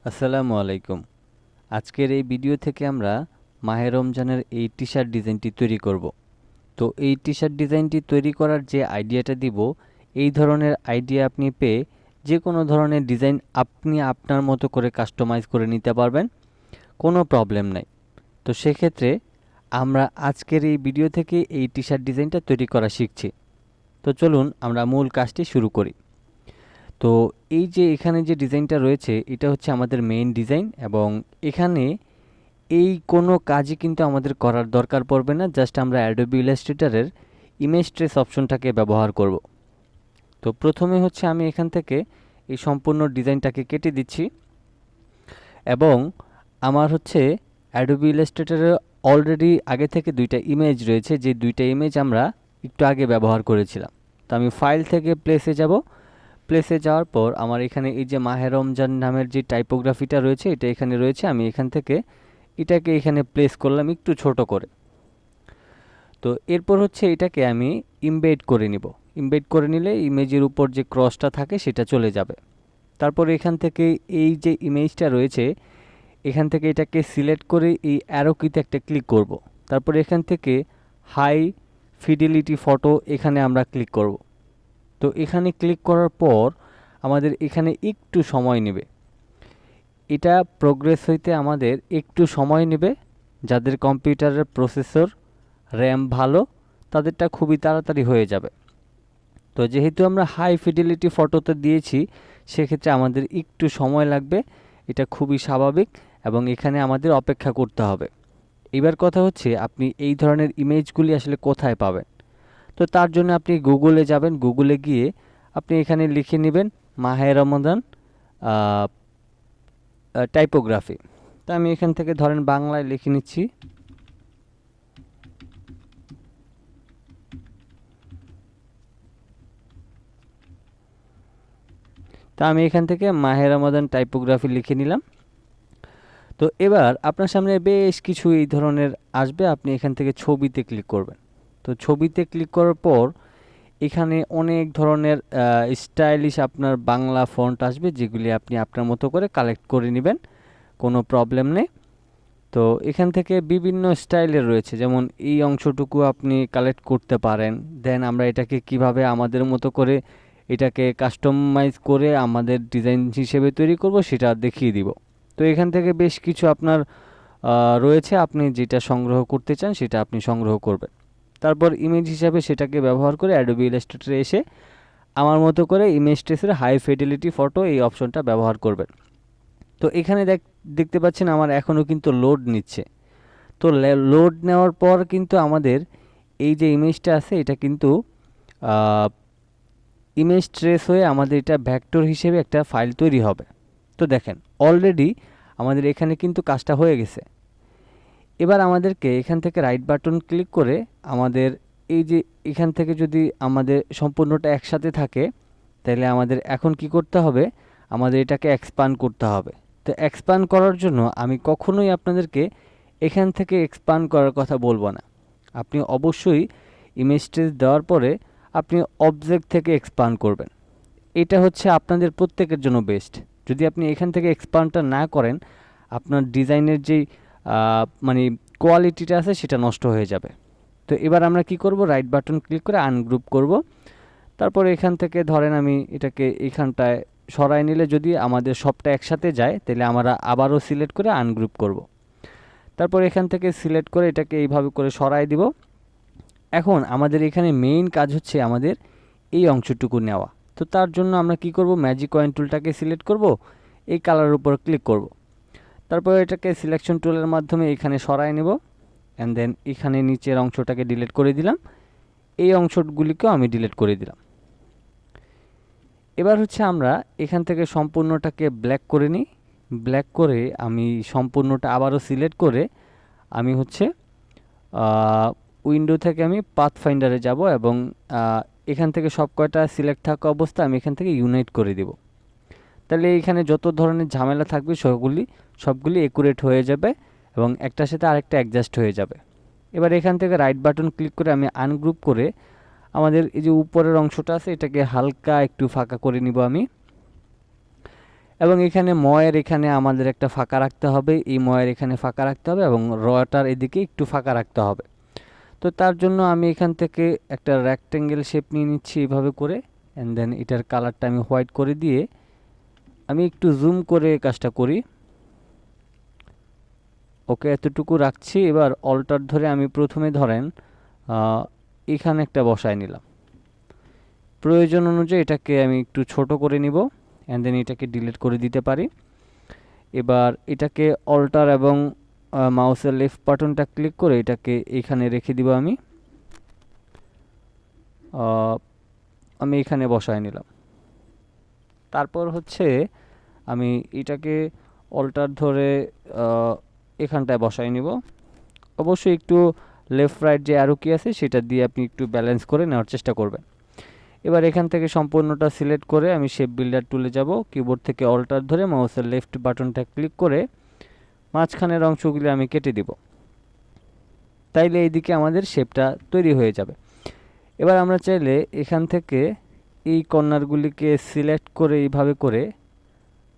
আসসালামু আলাইকুম। আজকের এই ভিডিও থেকে আমরা মাহে রমজানের এই টি-শার্ট ডিজাইনটি তৈরি করব। তো এই টি-শার্ট ডিজাইনটি তৈরি করার যে আইডিয়াটা দিব, এই ধরনের আইডিয়া আপনি পেয়ে যে কোনো ধরনের ডিজাইন আপনি আপনার মতো করে কাস্টমাইজ করে নিতে পারবেন, কোনো প্রবলেম নাই। তো সেক্ষেত্রে আমরা আজকের এই ভিডিও থেকে এই টি-শার্ট ডিজাইনটা তৈরি করা শিখছি। তো চলুন আমরা মূল কাজটি শুরু করি। তো এই যে এখানে যে ডিজাইনটা রয়েছে এটা হচ্ছে আমাদের মেইন ডিজাইন, এবং এখানে এই কোনো কাজই কিন্তু আমাদের করার দরকার পড়বে না, জাস্ট আমরা অ্যাডোবি ইলাস্ট্রেটরের ইমেজ ট্রেস অপশনটাকে ব্যবহার করব। তো প্রথমে হচ্ছে আমি এখান থেকে এই সম্পূর্ণ ডিজাইনটাকে কেটে দিচ্ছি, এবং আমার হচ্ছে অ্যাডোবি ইলাস্ট্রেটরে অলরেডি আগে থেকে দুইটা ইমেজ রয়েছে, যে দুইটা ইমেজ আমরা একটু আগে ব্যবহার করেছিলাম। তো আমি ফাইল থেকে প্লেসে যাব। প্লেসে যাওয়ার পর আমার এখানে এই যে মাহে রমজান নামের যে টাইপোগ্রাফিটা রয়েছে এটা এখানে রয়েছে, আমি এখান থেকে এটাকে এখানে প্লেস করলাম একটু ছোট করে। তো এরপর হচ্ছে এটাকে আমি ইমবেড করে নিব। ইমবেড করে নিলে ইমেজের উপর যে ক্রসটা থাকে সেটা চলে যাবে। তারপর এখান থেকে এই যে ইমেজটা রয়েছে এখান থেকে এটাকে সিলেক্ট করে এই অ্যারো কিতে একটা ক্লিক করব। তারপর এখান থেকে হাই ফিডেলিটি ফটো এখানে আমরা ক্লিক করব। তো এখানে ক্লিক করার পর আমাদের এখানে একটু সময় নেবে, এটা প্রোগ্রেস হইতে আমাদের একটু সময় নেবে। যাদের কম্পিউটারের প্রসেসর র্যাম ভালো তাদেরটা খুবই তাড়াতাড়ি হয়ে যাবে। তো যেহেতু আমরা হাই ফিডেলিটি ফটোতে দিয়েছি সেক্ষেত্রে আমাদের একটু সময় লাগবে, এটা খুবই স্বাভাবিক, এবং এখানে আমাদের অপেক্ষা করতে হবে। এবার কথা হচ্ছে আপনি এই ধরনের ইমেজগুলি আসলে কোথায় পাবেন। তো তার জন্য আপনি গুগলে যাবেন, গুগলে গিয়ে আপনি এখানে লিখে নেবেন মাহে রমাদান টাইপোগ্রাফি। তো আমি এখান থেকে ধরেন বাংলায় লিখে নিচ্ছি। তো আমি এখান থেকে মাহে রমাদান টাইপোগ্রাফি লিখে নিলাম। তো এবার আপনার সামনে বেশ কিছু এই ধরনের আসবে, আপনি এখান থেকে ছবিতে ক্লিক করবেন। তো ছবিতে ক্লিক করার পর এখানে অনেক ধরনের স্টাইলিশ আপনার বাংলা ফন্ট আসবে, যেগুলি আপনি আপনার মতো করে কালেক্ট করে নেবেন, কোনো প্রবলেম নেই। তো এখান থেকে বিভিন্ন স্টাইলের রয়েছে, যেমন এই অংশটুকু আপনি কালেক্ট করতে পারেন। দেন আমরা এটাকে কিভাবে আমাদের মতো করে এটাকে কাস্টমাইজ করে আমাদের ডিজাইন হিসেবে তৈরি করব সেটা দেখিয়ে দিব। তো এখান থেকে বেশ কিছু আপনার রয়েছে, আপনি যেটা সংগ্রহ করতে চান সেটা আপনি সংগ্রহ করবেন। তারপর ইমেজ হিসাবে সেটাকে ব্যবহার করে অ্যাডোবি ইলাস্ট্রেটরে এসে আমার মতো করে ইমেজ ট্রেসের হাই ফিডেলিটি ফটো এই অপশনটা ব্যবহার করবেন। তো এখানে দেখতে পাচ্ছেন আমার এখনও কিন্তু লোড নিচ্ছে। তো লোড নেওয়ার পর কিন্তু আমাদের এই যে ইমেজটা আছে এটা কিন্তু ইমেজ ট্রেস হয়ে আমাদের এটা ভেক্টর হিসেবে একটা ফাইল তৈরি হবে। তো দেখেন অলরেডি আমাদের এখানে কিন্তু কাজটা হয়ে গেছে। এবার আমাদেরকে এখান থেকে রাইট বাটন ক্লিক করে আমাদের এই যে এখান থেকে যদি আমাদের সম্পূর্ণটা একসাথে থাকে তাহলে আমাদের এখন কি করতে হবে, আমাদের এটাকে এক্সপান্ড করতে হবে। তো এক্সপান্ড করার জন্য আমি কখনোই আপনাদেরকে এখান থেকে এক্সপান্ড করার কথা বলবো না। আপনি অবশ্যই ইমেজ ট্রেস দেওয়ার পরে আপনি অবজেক্ট থেকে এক্সপান্ড করবেন, এটা হচ্ছে আপনাদের প্রত্যেকের জন্য বেস্ট। যদি আপনি এখান থেকে এক্সপান্ডটা না করেন আপনার ডিজাইনের যেই মানে কোয়ালিটিটা আছে সেটা নষ্ট হয়ে যাবে। তো এবার আমরা কি করব, রাইট বাটন ক্লিক করে আনগ্রুপ করব। তারপর এখান থেকে ধরেন আমি এটাকে এখানটায় সরাই নিলে যদি আমাদের সবটা একসাথে যায় তাহলে আমরা আবারও সিলেক্ট করে আনগ্রুপ করব। তারপর এখান থেকে সিলেক্ট করে এটাকে এইভাবে করে সরাই দিব। এখন আমাদের এখানে মেইন কাজ হচ্ছে আমাদের এই অংশটুকু নেওয়া। তো তার জন্য আমরা কি করব, ম্যাজিক কয়েন টুলটাকে সিলেক্ট করব, এই কালারের উপর ক্লিক করব। তারপর এটাকে সিলেকশন টুলের মাধ্যমে এখানে সরাই নেব, অ্যান্ড দেন এখানে নিচের অংশটাকে ডিলিট করে দিলাম, এই অংশগুলিকেও আমি ডিলিট করে দিলাম। এবার হচ্ছে আমরা এখান থেকে সম্পূর্ণটাকে ব্ল্যাক করে নিই। ব্ল্যাক করে আমি সম্পূর্ণটা আবারও সিলেক্ট করে আমি হচ্ছে উইন্ডো থেকে আমি পাথ ফাইন্ডারে যাব, এবং এখান থেকে সব কয়টা সিলেক্ট থাকা অবস্থা আমি এখান থেকে ইউনাইট করে দেব। তাহলে এইখানে যত ধরনের ঝামেলা থাকবে সবগুলি একুরেট হয়ে যাবে এবং একটার সাথে আরেকটা অ্যাডজাস্ট হয়ে যাবে। এবার এখান থেকে রাইট বাটন ক্লিক করে আমি আনগ্রুপ করে আমাদের এই যে উপরের অংশটা আছে এটাকে হালকা একটু ফাঁকা করে নিব আমি। এবং এখানে ময়ের এখানে আমাদের একটা ফাঁকা রাখতে হবে, এই ময়ের এখানে ফাঁকা রাখতে হবে এবং রটার এদিকে একটু ফাঁকা রাখতে হবে। তো তার জন্য আমি এখান থেকে একটা রেক্টেঙ্গেল শেপ নিয়ে নিচ্ছি এইভাবে করে, অ্যান্ড দেন এটার কালারটা আমি হোয়াইট করে দিয়ে আমি একটু জুম করে কাজটা করি। ওকে, এতটুকু রাখছি। এবার অল্টার ধরে আমি প্রথমে ধরেন এখানে একটা বসায় নিলাম। প্রয়োজন অনুযায়ী এটাকে আমি একটু ছোট করে নিব, অ্যান্ড দেন এটাকে ডিলিট করে দিতে পারি। এবার এটাকে অল্টার এবং মাউসের লেফট বাটনটা ক্লিক করে এটাকে এখানে রেখে দিব। আমি এখানে বসায় নিলাম। তারপর হচ্ছে আমি এটাকে অল্টার ধরে এখানটায় বসায় নিব। অবশ্যই একটু লেফট রাইট যে অ্যারো কি আছে সেটা দিয়ে আপনি একটু ব্যালেন্স করে নেওয়ার চেষ্টা করবেন। এবার এখান থেকে সম্পূর্ণটা সিলেক্ট করে আমি শেপ বিল্ডার টুলে যাব, কিবোর্ড থেকে অল্টার ধরে মাউসের লেফট বাটনটা ক্লিক করে মাঝখানের অংশগুলি আমি কেটে দিব। তাইলে এইদিকে আমাদের শেপটা তৈরি হয়ে যাবে। এবার আমরা চাইলে এখান থেকে এই কর্নারগুলিকে সিলেক্ট করে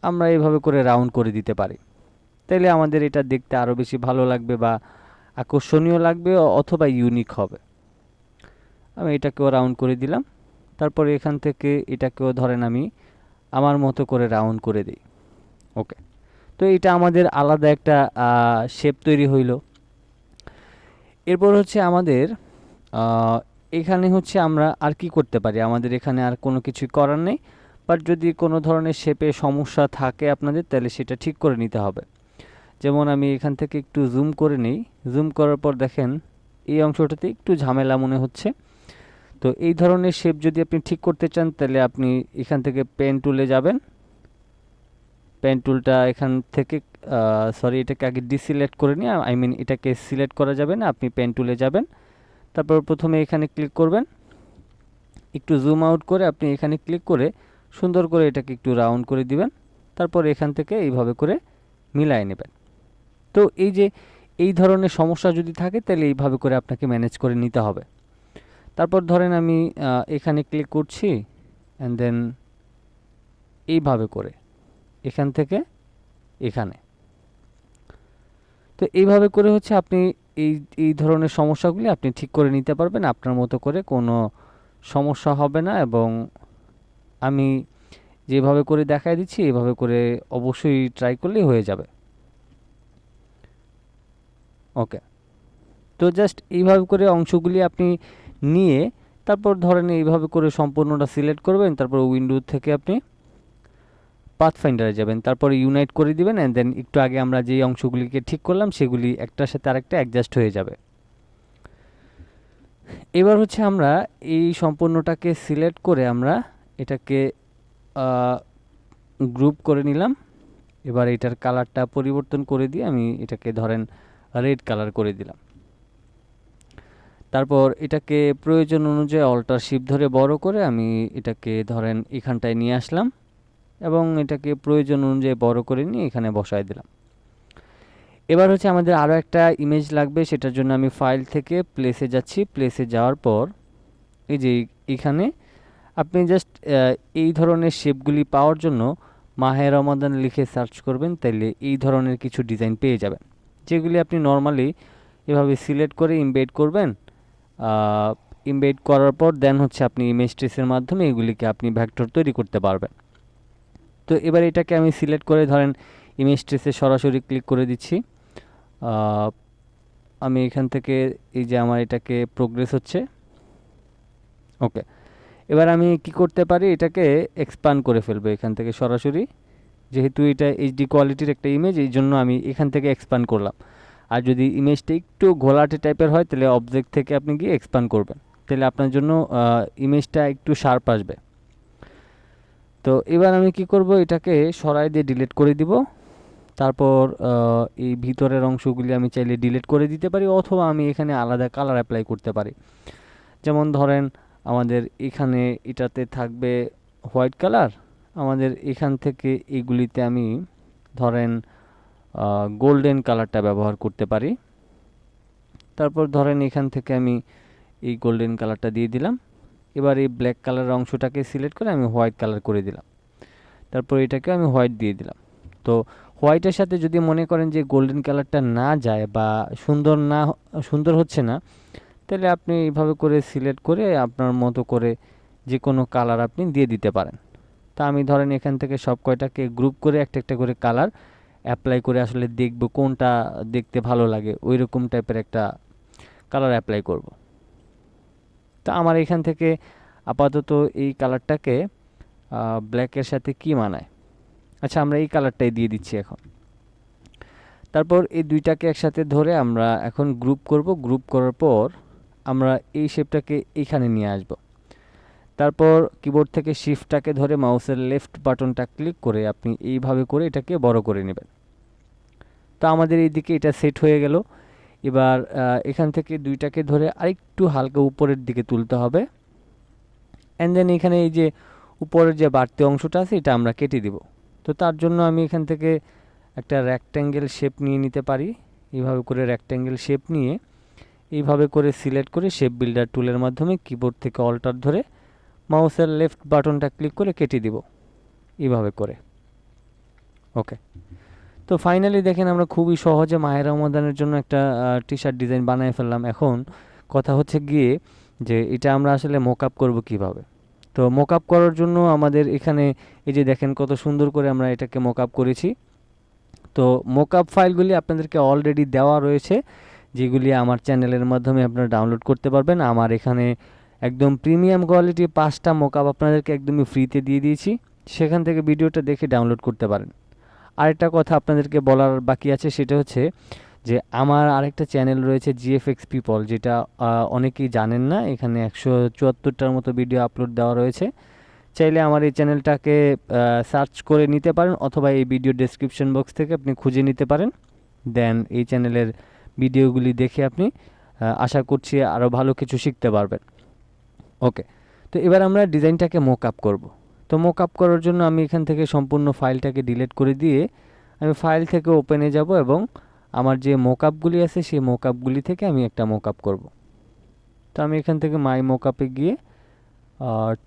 আমরা এইভাবে করে রাউন্ড করে দিতে পারি। তাইলে আমাদের এটা দেখতে আরও বেশি ভালো লাগবে বা আকর্ষণীয় লাগবে, অথবা ইউনিক হবে। আমি এটাকেও রাউন্ড করে দিলাম। তারপরে এখান থেকে এটাকেও ধরেন আমি আমার মতো করে রাউন্ড করে দিই। ওকে, তো এটা আমাদের আলাদা একটা শেপ তৈরি হইল। এরপর হচ্ছে আমাদের এখানে হচ্ছে আমরা আর কি করতে পারি, আমাদের এখানে আর কোনো কিছুই করার নেই। বাট যদি কোনো ধরনের শেপে সমস্যা থাকে আপনাদের, তাহলে সেটা ঠিক করে নিতে হবে। যেমন আমি এখান থেকে একটু জুম করে নিই। জুম করার পর দেখেন এই অংশটাতে একটু ঝামেলা মনে হচ্ছে। তো এই ধরনের শেপ যদি আপনি ঠিক করতে চান, তাহলে আপনি এখান থেকে পেন টুলে যাবেন। পেন টুলটা এখান থেকে এটাকে আগে ডিসিলেক্ট করে নিয়ে, এটাকে সিলেক্ট করা যাবে না, আপনি পেন টুলে যাবেন। তারপর প্রথমে এখানে ক্লিক করবেন, একটু জুম আউট করে আপনি এখানে ক্লিক করে সুন্দর করে এটাকে একটু রাউন্ড করে দিবেন। তারপর এখান থেকে এইভাবে করে মিলাই নেবেন। তো এই যে এই ধরনের সমস্যা যদি থাকে, তাহলে এইভাবে করে আপনাকে ম্যানেজ করে নিতে হবে। তারপর ধরেন আমি এখানে ক্লিক করছি, অ্যান্ড দেন এইভাবে করে এখান থেকে এখানে। তো এইভাবে করে হচ্ছে আপনি এই এই ধরনের সমস্যাগুলি আপনি ঠিক করে নিতে পারবেন আপনার মতো করে, কোনো সমস্যা হবে না। এবং আমি যেভাবে করে দেখাই দিচ্ছি এভাবে করে অবশ্যই ট্রাই করলেই হয়ে যাবে। ওকে, তো জাস্ট এইভাবে করে অংশগুলি আপনি নিয়ে তারপর ধরেন এইভাবে করে সম্পূর্ণটা সিলেক্ট করবেন। তারপর উইন্ডো থেকে আপনি পাথফাইন্ডারে যাবেন, তারপরে ইউনাইট করে দিবেন, অ্যান্ড দেন একটু আগে আমরা যে অংশগুলিকে ঠিক করলাম সেগুলি একটার সাথে আরেকটা অ্যাডজাস্ট হয়ে যাবে। এবার হচ্ছে আমরা এই সম্পূর্ণটাকে সিলেক্ট করে আমরা এটাকে গ্রুপ করে নিলাম। এবার এটার কালারটা পরিবর্তন করে দিয়ে আমি এটাকে ধরেন রেড কালার করে দিলাম। তারপর এটাকে প্রয়োজন অনুযায়ী অল্টার শিফট ধরে বড় করে আমি এটাকে ধরেন এখানটায় নিয়ে আসলাম এবং এটাকে প্রয়োজন অনুযায়ী বড় করে নিয়ে এখানে বসায় দিলাম। এবার হচ্ছে আমাদের আরও একটা ইমেজ লাগবে, সেটার জন্য আমি ফাইল থেকে প্লেসে যাচ্ছি। প্লেসে যাওয়ার পর এই যে এখানে আপনি জাস্ট এই ধরনের শেপগুলি পাওয়ার জন্য মাহে রমাদান লিখে সার্চ করবেন, তাইলে এই ধরনের কিছু ডিজাইন পেয়ে যাবেন, যেগুলি আপনি নর্মালি এভাবে সিলেক্ট করে ইমবেড করবেন। ইমবেড করার পর দেন হচ্ছে আপনি ইমেজ ট্রেসের মাধ্যমে এগুলিকে আপনি ভেক্টর তৈরি করতে পারবেন। তো এবার এটাকে আমি সিলেক্ট করে ধরেন ইমেজ ট্রেসে সরাসরি ক্লিক করে দিচ্ছি। আমি এখান থেকে এই যে আমার এটাকে প্রোগ্রেস হচ্ছে। ওকে, এবার আমি কি করতে পারি, এটাকে এক্সপান্ড করে ফেলবো এখান থেকে সরাসরি। যেহেতু এটা এইচডি কোয়ালিটির একটা ইমেজ, এই জন্য আমি এখান থেকে এক্সপান্ড করলাম। আর যদি ইমেজটা একটু ঘোলাটে টাইপের হয়, তাহলে অবজেক্ট থেকে আপনি গিয়ে এক্সপান্ড করবেন, তাহলে আপনার জন্য ইমেজটা একটু শার্প আসবে। তো এবার আমি কি করব, এটাকে সরাই দিয়ে ডিলিট করে দিব। তারপর এই ভিতরের অংশগুলি আমি চাইলে ডিলিট করে দিতে পারি, অথবা আমি এখানে আলাদা কালার অ্যাপ্লাই করতে পারি। যেমন ধরেন আমাদের এখানে এটাতে থাকবে হোয়াইট কালার, আমাদের এখান থেকে এইগুলিতে আমি ধরেন গোল্ডেন কালারটা ব্যবহার করতে পারি। তারপর ধরেন এখান থেকে আমি এই গোল্ডেন কালারটা দিয়ে দিলাম। এবার এই ব্ল্যাক কালারের অংশটাকে সিলেক্ট করে আমি হোয়াইট কালার করে দিলাম। তারপর এটাকে আমি হোয়াইট দিয়ে দিলাম। তো হোয়াইটের সাথে যদি মনে করেন যে গোল্ডেন কালারটা না যায় বা সুন্দর হচ্ছে না, তাহলে আপনি এইভাবে করে সিলেক্ট করে আপনার মতো করে যে কোনো কালার আপনি দিয়ে দিতে পারেন। তা আমি ধরেন এখান থেকে সব কয়টাকে গ্রুপ করে একটা একটা করে কালার অ্যাপ্লাই করে আসলে দেখব কোনটা দেখতে ভালো লাগে, ওই রকম টাইপের একটা কালার অ্যাপ্লাই করব। তা আমার এখান থেকে আপাতত এই কালারটাকে ব্ল্যাকের সাথে কি মানায়, আচ্ছা আমরা এই কালারটাই দিয়ে দিচ্ছি এখন। তারপর এই দুইটাকে একসাথে ধরে আমরা এখন গ্রুপ করব। গ্রুপ করার পর আমরা এই শেপটাকে এইখানে নিয়ে আসব। তারপর কিবোর্ড থেকে শিফটটাকে ধরে মাউসের লেফট বাটনটা ক্লিক করে আপনি এইভাবে করে এটাকে বড় করে নেবেন। তো আমাদের এইদিকে এটা সেট হয়ে গেল। এবার এখান থেকে দুইটাকে ধরে আরেকটু হালকা উপরের দিকে তুলতে হবে, অ্যান্ড দেন এখানে এই যে উপরের যে বাড়তি অংশটা আছে এটা আমরা কেটে দিব। তো তার জন্য আমি এখান থেকে একটা রেক্ট্যাঙ্গেল শেপ নিয়ে নিতে পারি। এইভাবে করে রেক্ট্যাঙ্গেল শেপ নিয়ে এইভাবে করে সিলেক্ট করে শেপ বিল্ডার টুলের মাধ্যমে কিবোর্ড থেকে অল্টার ধরে মাউসের লেফট বাটনটা ক্লিক করে কেটে দিব এইভাবে করে। ওকে, তো ফাইনালি দেখেন আমরা খুবই সহজে মাহে রমাদানের জন্য একটা টি শার্ট ডিজাইন বানিয়ে ফেললাম। এখন কথা হচ্ছে গিয়ে যে এটা আমরা আসলে মকআপ করব কিভাবে। তো মকআপ করার জন্য আমাদের এখানে এই যে দেখেন কত সুন্দর করে আমরা এটাকে মকআপ করেছি। তো মকআপ ফাইলগুলি আপনাদেরকে অলরেডি দেওয়া রয়েছে, যেগুলি আমার চ্যানেলের মাধ্যমে আপনারা ডাউনলোড করতে পারবেন। আমার এখানে একদম প্রিমিয়াম কোয়ালিটি 5টা মকআপ আপনাদেরকে একদমই ফ্রিতে দিয়ে দিয়েছি, সেখান থেকে ভিডিওটা দেখে ডাউনলোড করতে পারেন। আরেকটা কথা আপনাদেরকে বলার বাকি আছে, সেটা হচ্ছে যে আমার আরেকটা চ্যানেল রয়েছে জিএফএক্স পিপল, যেটা অনেকেই জানেন না। এখানে 174টার মতো ভিডিও আপলোড দেওয়া রয়েছে। চাইলে আমার এই চ্যানেলটাকে সার্চ করে নিতে পারেন, অথবা এই ভিডিও ডেসক্রিপশন বক্স থেকে আপনি খুঁজে নিতে পারেন। দেন এই চ্যানেলের ভিডিওগুলি দেখে আপনি আশা করছি আরও ভালো কিছু শিখতে পারবেন। ওকে, তো এবার আমরা ডিজাইনটাকে মকআপ করব। তো মকআপ করার জন্য আমি এখান থেকে সম্পূর্ণ ফাইলটাকে ডিলিট করে দিয়ে আমি ফাইল থেকে ওপেনে যাব এবং আমার যে মকআপগুলি আছে সেই মকআপগুলি থেকে আমি একটা মকআপ করব। তো আমি এখান থেকে মাই মকআপে গিয়ে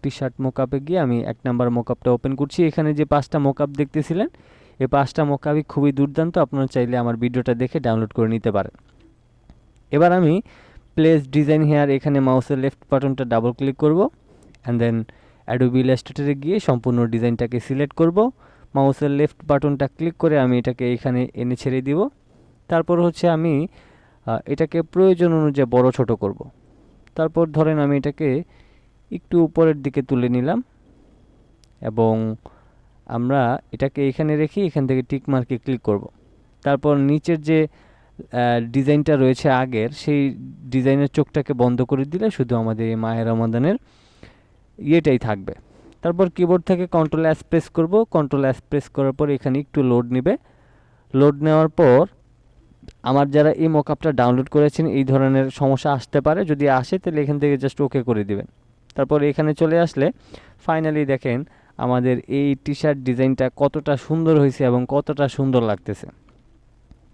টি শার্ট মকআপে গিয়ে আমি 1 নাম্বার মকআপটা ওপেন করছি। এখানে যে 5টা মকআপ দেখতেছিলেন, এই 5টা মকআপই খুবই দুর্দান্ত, আপনারা চাইলে আমার ভিডিওটা দেখে ডাউনলোড করে নিতে পারেন। এবার আমি প্লেস ডিজাইন হেয়ার এখানে মাউসের লেফট বাটনটা ডাবল ক্লিক করব, অ্যান্ড দেন অ্যাডোবি ইলাস্ট্রেটরে গিয়ে সম্পূর্ণ ডিজাইনটাকে সিলেক্ট করব। মাউসের লেফট বাটনটা ক্লিক করে আমি এটাকে এখানে এনে ছেড়ে দিব। তারপর হচ্ছে আমি এটাকে প্রয়োজন অনুযায়ী বড় ছোট করব। তারপর ধরেন আমি এটাকে একটু উপরের দিকে তুলে নিলাম এবং আমরা এটাকে এখানে রেখে এখান থেকে টিক মার্কে ক্লিক করব। তারপর নিচের যে ডিজাইনটা রয়েছে আগের, সেই ডিজাইনের চোখটাকে বন্ধ করে দিলে শুধু আমাদের এই মাহে রমাদানের ইয়েটাই থাকবে। তারপর কিবোর্ড থেকে কন্ট্রোল এস প্রেস করব। কন্ট্রোল এস প্রেস করার পর এখানে একটু লোড নেবে। লোড নেওয়ার পর আমার যারা এই মকআপটা ডাউনলোড করেছেন এই ধরনের সমস্যা আসতে পারে, যদি আসে তাহলে এখান থেকে জাস্ট ওকে করে দিবেন। তারপর এখানে চলে আসলে ফাইনালি দেখেন আমাদের এই টি শার্ট ডিজাইনটা কতটা সুন্দর হয়েছে এবং কতটা সুন্দর লাগতেছে।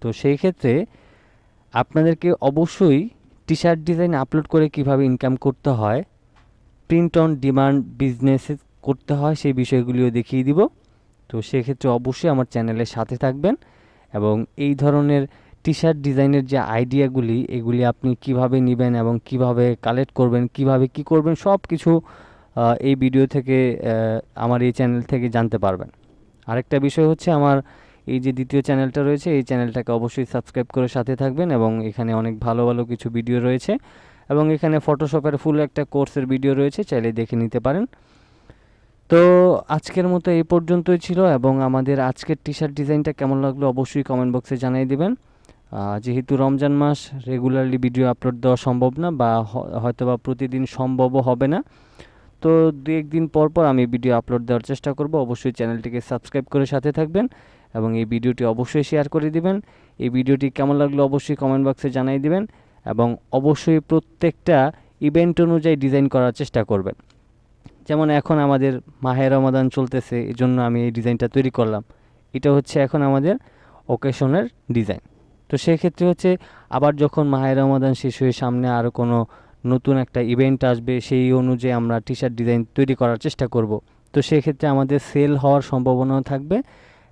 তো সেই ক্ষেত্রে আপনাদেরকে অবশ্যই টি শার্ট ডিজাইন আপলোড করে কিভাবে ইনকাম করতে হয়, প্রিন্ট অন ডিমান্ড বিজনেস করতে হয়, সেই বিষয়গুলিও দেখিয়ে দিব। তো সেক্ষেত্রে অবশ্যই আমার চ্যানেলের সাথে থাকবেন এবং এই ধরনের টি শার্ট ডিজাইনের যে আইডিয়াগুলি, এগুলি আপনি কিভাবে নেবেন এবং কিভাবে কালেক্ট করবেন, কিভাবে কি করবেন, সব কিছু এই ভিডিও থেকে আমার এই চ্যানেল থেকে জানতে পারবেন। আরেকটা বিষয় হচ্ছে আমার এই যে দ্বিতীয় চ্যানেলটা রয়েছে, এই চ্যানেলটাকে অবশ্যই সাবস্ক্রাইব করে সাথে থাকবেন এবং এখানে অনেক ভালো ভালো কিছু ভিডিও রয়েছে এবং এখানে ফটোশপের ফুল একটা কোর্সের ভিডিও রয়েছে, চাইলে দেখে নিতে পারেন। তো আজকের মতো এই পর্যন্তই ছিল এবং আমাদের আজকের টি শার্ট ডিজাইনটা কেমন লাগলো অবশ্যই কমেন্ট বক্সে জানিয়ে দেবেন। যেহেতু রমজান মাস রেগুলারলি ভিডিও আপলোড দেওয়া সম্ভব না, বা হয়তোবা প্রতিদিন সম্ভবও হবে না, তো 2-1 দিন পর পর আমি ভিডিও আপলোড দেওয়ার চেষ্টা করব। অবশ্যই চ্যানেলটিকে সাবস্ক্রাইব করে সাথে থাকবেন এবং এই ভিডিওটি অবশ্যই শেয়ার করে দিবেন। এই ভিডিওটি কেমন লাগলো অবশ্যই কমেন্ট বক্সে জানিয়ে দিবেন এবং অবশ্যই প্রত্যেকটা ইভেন্ট অনুযায়ী ডিজাইন করার চেষ্টা করবেন। যেমন এখন আমাদের মাহে রমাদান চলতেছে, এই জন্য আমি এই ডিজাইনটা তৈরি করলাম। এটা হচ্ছে এখন আমাদের ওকেশনের ডিজাইন। তো সেক্ষেত্রে হচ্ছে আবার যখন মাহে রমাদান শেষ হয়ে সামনে আরও কোনো নতুন একটা ইভেন্ট আসবে, সেই অনুযায়ী আমরা টি শার্ট ডিজাইন তৈরি করার চেষ্টা করব। তো সেক্ষেত্রে আমাদের সেল হওয়ার সম্ভাবনাও থাকবে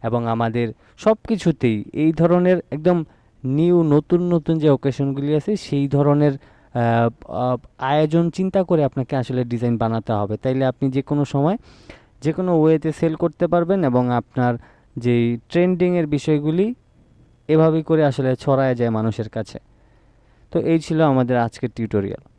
এবং আমাদের সব কিছুতেই এই ধরনের একদম নতুন নতুন যে অকেশনগুলি আছে সেই ধরনের আহ, আহ, আয়োজন চিন্তা করে আপনাকে আসলে ডিজাইন বানাতে হবে, তাইলে আপনি যে কোনো সময় যে কোনো ওয়েতে সেল করতে পারবেন এবং আপনার যেই ট্রেন্ডিংয়ের বিষয়গুলি এভাবেই করে আসলে ছড়ায় যায় মানুষের কাছে। তো এই ছিল আমাদের আজকের টিউটোরিয়াল।